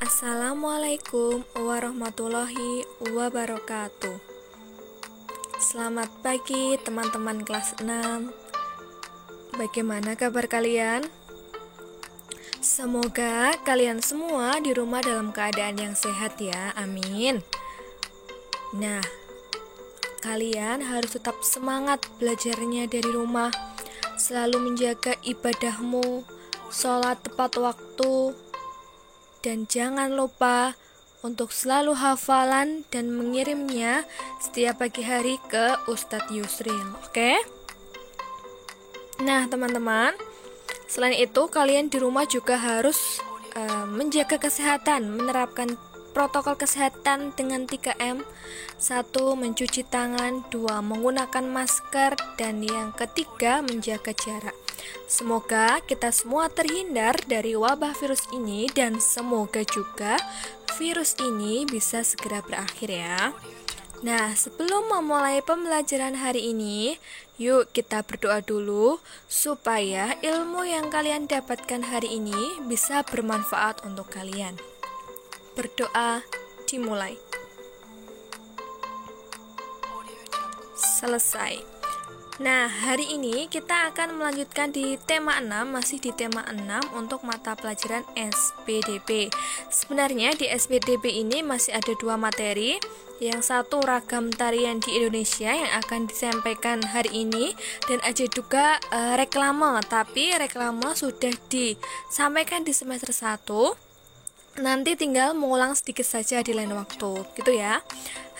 Assalamualaikum warahmatullahi wabarakatuh. Selamat pagi teman-teman kelas 6. Bagaimana kabar kalian? Semoga kalian semua di rumah dalam keadaan yang sehat ya, amin. Nah, kalian harus tetap semangat belajarnya dari rumah. Selalu menjaga ibadahmu, sholat tepat waktu, dan jangan lupa untuk selalu hafalan dan mengirimnya setiap pagi hari ke Ustadz Yusril, oke? Nah, teman-teman, selain itu kalian di rumah juga harus menjaga kesehatan, menerapkan protokol kesehatan dengan 3M. 1. Mencuci tangan, 2. Menggunakan masker, dan yang ketiga menjaga jarak. Semoga kita semua terhindar dari wabah virus ini dan semoga juga virus ini bisa segera berakhir ya. Nah, sebelum memulai pembelajaran hari ini, yuk kita berdoa dulu supaya ilmu yang kalian dapatkan hari ini bisa bermanfaat untuk kalian. Berdoa dimulai. Selesai. Nah, hari ini kita akan melanjutkan di tema 6, masih di tema 6 untuk mata pelajaran SPDB. Sebenarnya di SPDB ini masih ada 2 materi. Yang satu ragam tarian di Indonesia yang akan disampaikan hari ini, dan ada juga reklame, tapi reklame sudah disampaikan di semester 1. Nanti tinggal mengulang sedikit saja di lain waktu, gitu ya.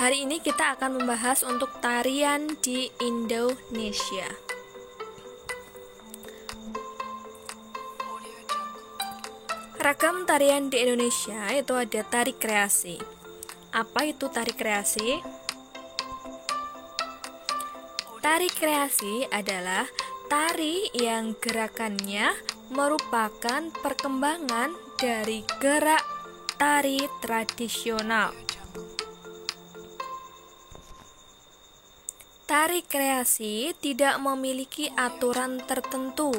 Hari ini kita akan membahas untuk tarian di Indonesia. Ragam tarian di Indonesia itu ada tari kreasi. Apa itu tari kreasi? Tari kreasi adalah tari yang gerakannya merupakan perkembangan dari gerak tari tradisional. Tari kreasi tidak memiliki aturan tertentu,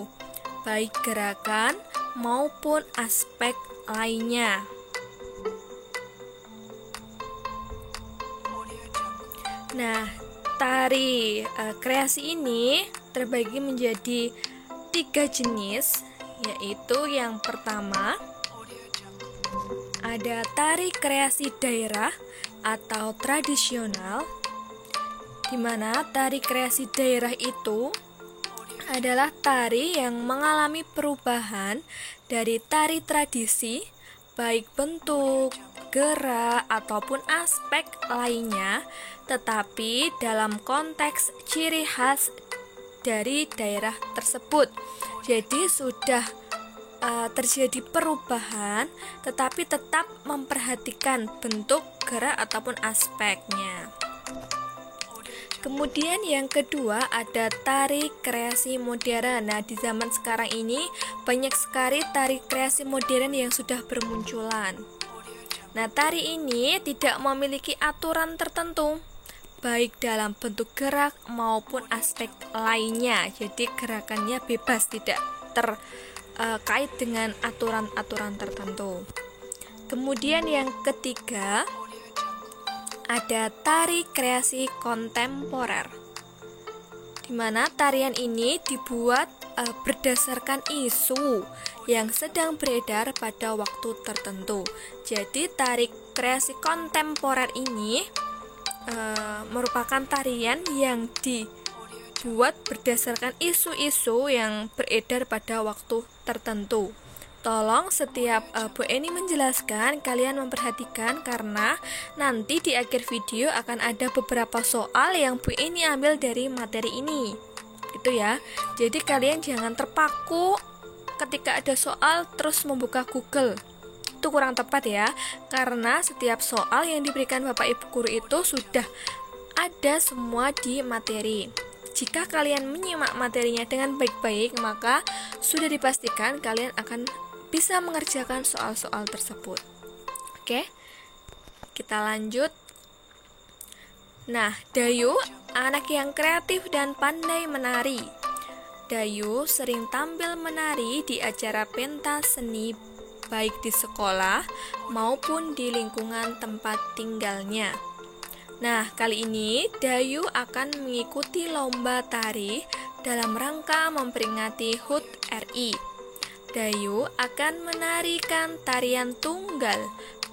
baik gerakan maupun aspek lainnya. Nah, tari kreasi ini terbagi menjadi 3 jenis, yaitu yang pertama ada tari kreasi daerah atau tradisional, di mana tari kreasi daerah itu adalah tari yang mengalami perubahan dari tari tradisi, baik bentuk, gerak, ataupun aspek lainnya, tetapi dalam konteks ciri khas dari daerah tersebut. Jadi sudah terjadi perubahan, tetapi tetap memperhatikan bentuk, gerak, ataupun aspeknya. Kemudian yang kedua ada tari kreasi modern. Nah, di zaman sekarang ini banyak sekali tari kreasi modern yang sudah bermunculan. Nah, tari ini tidak memiliki aturan tertentu, baik dalam bentuk gerak maupun aspek lainnya. Jadi gerakannya bebas, tidak terkait dengan aturan-aturan tertentu. Kemudian yang ketiga ada tari kreasi kontemporer, di mana tarian ini dibuat berdasarkan isu yang sedang beredar pada waktu tertentu. Jadi tari kreasi kontemporer ini merupakan tarian yang dibuat berdasarkan isu-isu yang beredar pada waktu tertentu. Tolong setiap Bu Eni menjelaskan, kalian memperhatikan karena nanti di akhir video akan ada beberapa soal yang Bu Eni ambil dari materi ini. Gitu ya. Jadi kalian jangan terpaku ketika ada soal terus membuka Google. Itu kurang tepat ya, karena setiap soal yang diberikan Bapak Ibu guru itu sudah ada semua di materi. Jika kalian menyimak materinya dengan baik-baik, maka sudah dipastikan kalian akan bisa mengerjakan soal-soal tersebut. Oke, kita lanjut. Nah, Dayu, anak yang kreatif dan pandai menari. Dayu sering tampil menari di acara pentas seni baik di sekolah maupun di lingkungan tempat tinggalnya. Nah, kali ini Dayu akan mengikuti lomba tari dalam rangka memperingati HUT RI. Dayu akan menarikan tarian tunggal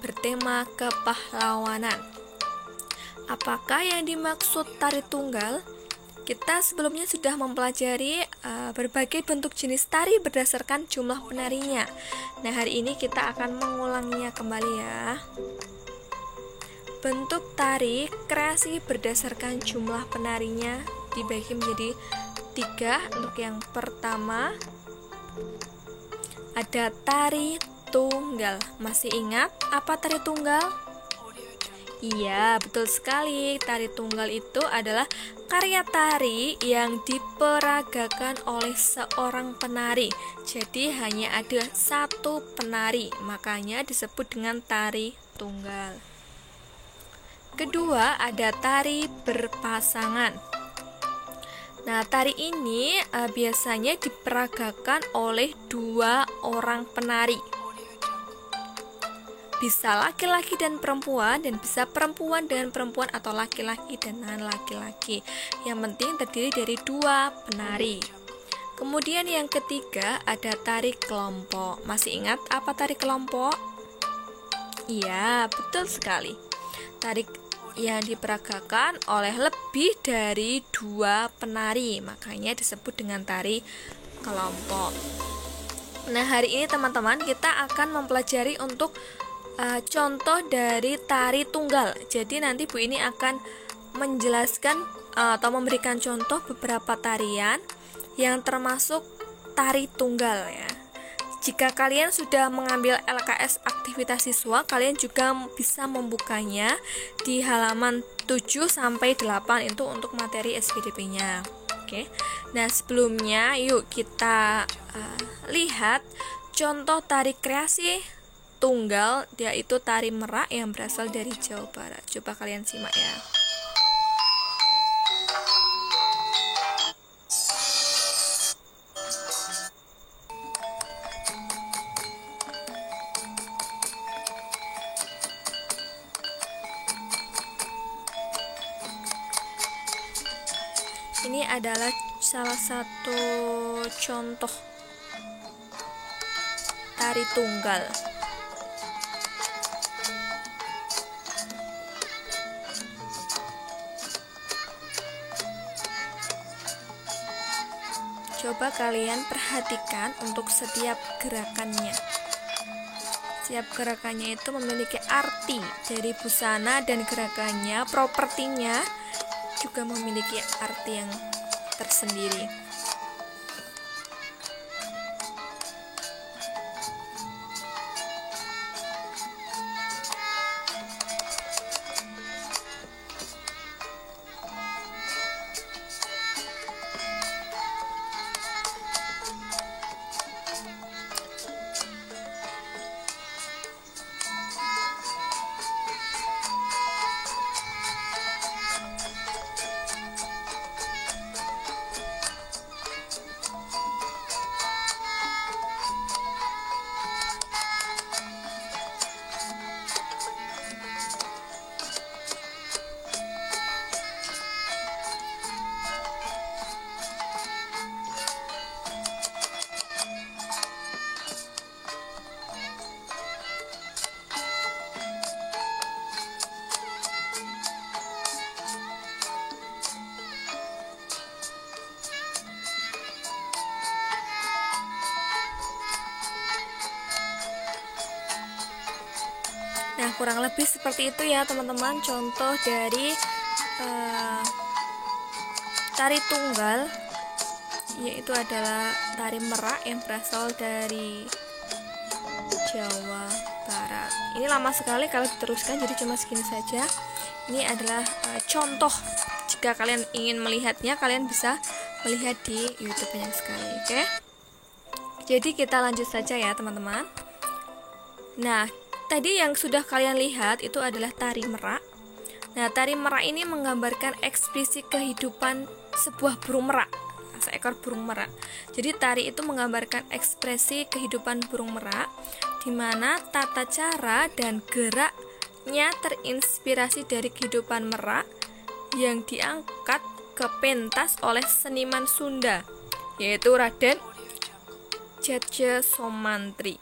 bertema kepahlawanan. Apakah yang dimaksud tari tunggal? Kita sebelumnya sudah mempelajari berbagai bentuk jenis tari berdasarkan jumlah penarinya. Nah, hari ini kita akan mengulanginya kembali ya. Bentuk tari kreasi berdasarkan jumlah penarinya dibagi menjadi 3. Untuk yang pertama ada tari tunggal. Masih ingat apa tari tunggal? Iya, betul sekali. Tari tunggal itu adalah karya tari yang diperagakan oleh seorang penari. Jadi hanya ada satu penari, makanya disebut dengan tari tunggal. Kedua, ada tari berpasangan. Nah, tari ini biasanya diperagakan oleh 2 orang penari. Bisa laki-laki dan perempuan, dan bisa perempuan dengan perempuan atau laki-laki dengan laki-laki. Yang penting terdiri dari 2 penari. Kemudian yang ketiga ada tari kelompok. Masih ingat apa tari kelompok? Iya, betul sekali. Tari yang diperagakan oleh lebih dari 2 penari, makanya disebut dengan tari kelompok. Nah, hari ini teman-teman kita akan mempelajari untuk contoh dari tari tunggal. Jadi nanti Bu ini akan menjelaskan atau memberikan contoh beberapa tarian yang termasuk tari tunggal ya. Jika kalian sudah mengambil LKS aktivitas siswa, kalian juga bisa membukanya di halaman 7 sampai 8 itu untuk materi SPDP-nya. Oke. Nah, sebelumnya yuk kita lihat contoh tari kreasi tunggal, yaitu tari merak yang berasal dari Jawa Barat. Coba kalian simak ya. Ini adalah salah satu contoh tari tunggal. Coba kalian perhatikan untuk setiap gerakannya. Setiap gerakannya itu memiliki arti dari busana, dan gerakannya, propertinya juga memiliki arti yang tersendiri. Nah, kurang lebih seperti itu ya teman-teman, contoh dari tari tunggal, yaitu adalah tari merak yang berasal dari Jawa Barat. Ini lama sekali kalau diteruskan, jadi cuma segini saja. Ini adalah contoh. Jika kalian ingin melihatnya, kalian bisa melihat di YouTube banyak sekali. Oke? Jadi kita lanjut saja ya teman-teman. Nah, tadi yang sudah kalian lihat itu adalah tari merak. Nah, tari merak ini menggambarkan ekspresi kehidupan sebuah burung merak, seekor burung merak. Jadi tari itu menggambarkan ekspresi kehidupan burung merak. di mana tata cara dan geraknya terinspirasi dari kehidupan Merak yang diangkat ke pentas oleh seniman Sunda, yaitu Raden Tjetje Somantri.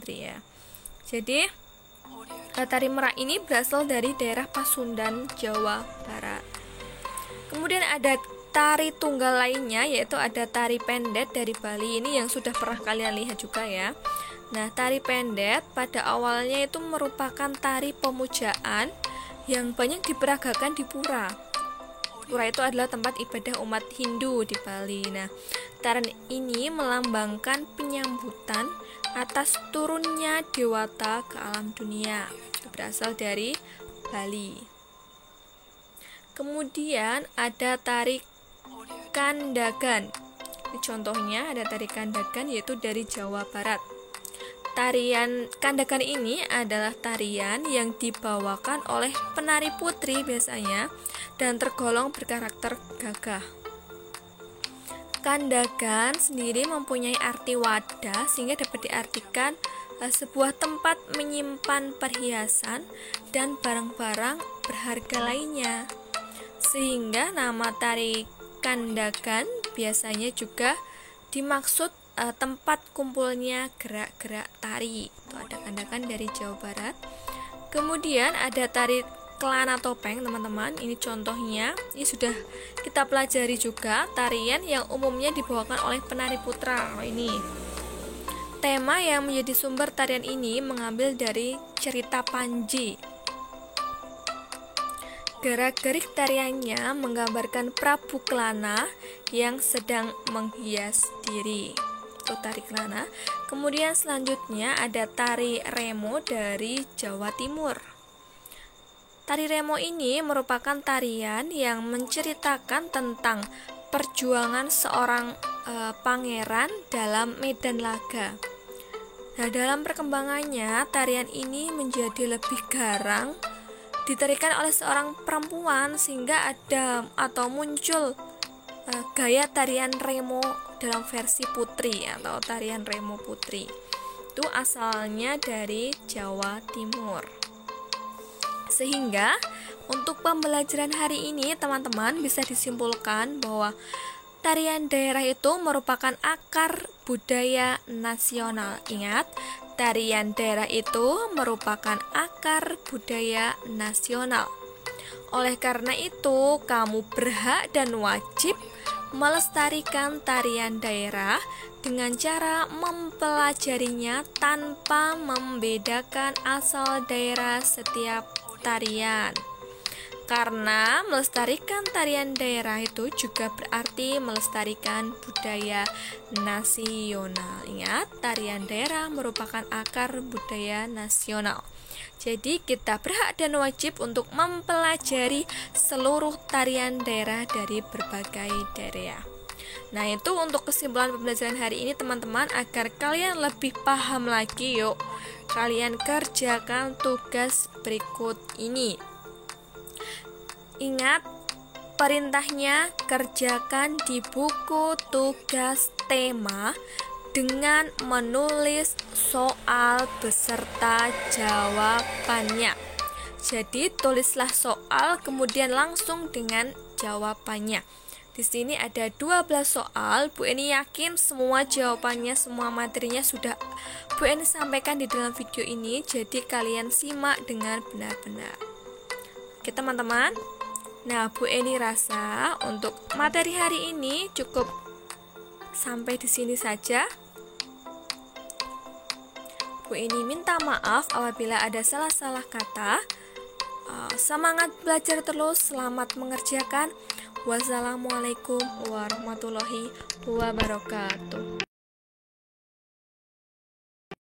Ya. Jadi tari Merak ini berasal dari daerah Pasundan, Jawa Barat. Kemudian ada tari tunggal lainnya, yaitu ada tari pendet dari Bali. Ini yang sudah pernah kalian lihat juga ya. Nah, tari pendet pada awalnya itu merupakan tari pemujaan yang banyak diperagakan di pura. Pura itu adalah tempat ibadah umat Hindu di Bali. Nah, tarian ini melambangkan penyambutan atas turunnya dewata ke alam dunia. Itu berasal dari Bali. Kemudian ada tari Kandagan. Ini contohnya ada tari Kandagan, yaitu dari Jawa Barat. Tarian Kandagan ini adalah tarian yang dibawakan oleh penari putri biasanya dan tergolong berkarakter gagah. Kandagan sendiri mempunyai arti wadah sehingga dapat diartikan sebuah tempat menyimpan perhiasan dan barang-barang berharga lainnya. Sehingga nama tari Kandagan biasanya juga dimaksud tempat kumpulnya gerak-gerak tari. Itu ada Kandagan dari Jawa Barat. Kemudian ada tari Kelana Topeng, teman-teman. Ini contohnya, ini sudah kita pelajari juga, tarian yang umumnya dibawakan oleh penari putra. Ini tema yang menjadi sumber tarian ini mengambil dari cerita Panji. Gerak-gerik tariannya menggambarkan Prabu Kelana yang sedang menghias diri. Itu tari Kelana. Kemudian selanjutnya ada tari Remo dari Jawa Timur. Tari Remo ini merupakan tarian yang menceritakan tentang perjuangan seorang pangeran dalam medan laga. Nah, dalam perkembangannya tarian ini menjadi lebih garang, ditarikan oleh seorang perempuan sehingga ada atau muncul gaya tarian Remo dalam versi putri atau tarian Remo putri. Itu asalnya dari Jawa Timur. Sehingga untuk pembelajaran hari ini teman-teman bisa disimpulkan bahwa tarian daerah itu merupakan akar budaya nasional. Ingat, tarian daerah itu merupakan akar budaya nasional. Oleh karena itu, kamu berhak dan wajib melestarikan tarian daerah dengan cara mempelajarinya tanpa membedakan asal daerah setiap tarian. Karena melestarikan tarian daerah itu juga berarti melestarikan budaya nasional. Ingat, tarian daerah merupakan akar budaya nasional. Jadi kita berhak dan wajib untuk mempelajari seluruh tarian daerah dari berbagai daerah. Nah, itu untuk kesimpulan pembelajaran hari ini teman-teman. Agar kalian lebih paham lagi, yuk kalian kerjakan tugas berikut ini. Ingat, perintahnya kerjakan di buku tugas tema dengan menulis soal beserta jawabannya. Jadi tulislah soal kemudian langsung dengan jawabannya. Di sini ada 12 soal. Bu Eni yakin semua jawabannya, semua materinya sudah Bu Eni sampaikan di dalam video ini. Jadi kalian simak dengan benar-benar. Oke teman-teman. Nah, Bu Eni rasa untuk materi hari ini cukup sampai di sini saja. Bu Eni minta maaf apabila ada salah-salah kata. Semangat belajar terus, selamat mengerjakan. Wassalamualaikum warahmatullahi wabarakatuh.